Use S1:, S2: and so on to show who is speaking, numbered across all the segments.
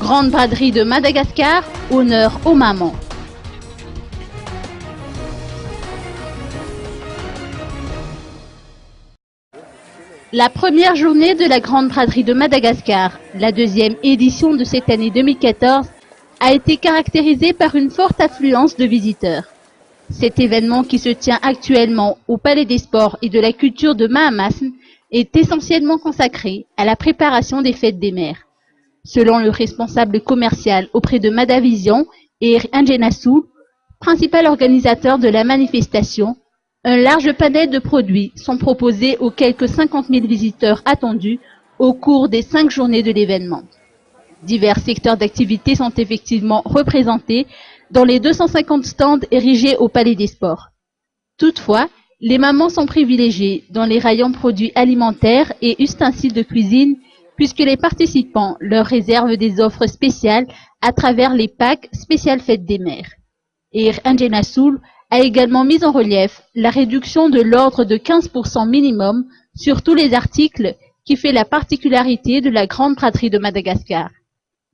S1: Grande braderie de Madagascar, honneur aux mamans. La première journée de la Grande braderie de Madagascar, la deuxième édition de cette année 2014, a été caractérisée par une forte affluence de visiteurs. Cet événement qui se tient actuellement au Palais des Sports et de la Culture de Mahamasn est essentiellement consacré à la préparation des fêtes des mères. Selon le responsable commercial auprès de Madavision, Eir Anjenasoul, principal organisateur de la manifestation, un large panel de produits sont proposés aux quelques 50 000 visiteurs attendus au cours des 5 journées de l'événement. Divers secteurs d'activité sont effectivement représentés dans les 250 stands érigés au Palais des Sports. Toutefois, les mamans sont privilégiées dans les rayons produits alimentaires et ustensiles de cuisine puisque les participants leur réservent des offres spéciales à travers les packs spéciales fêtes des mères. Eir Anjenasoul a également mis en relief la réduction de l'ordre de 15% minimum sur tous les articles qui fait la particularité de la Grande braderie de Madagascar.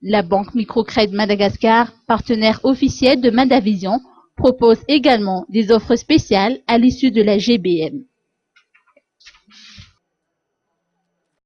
S1: La Banque Microcrédit Madagascar, partenaire officiel de Madavision, propose également des offres spéciales à l'issue de la GBM.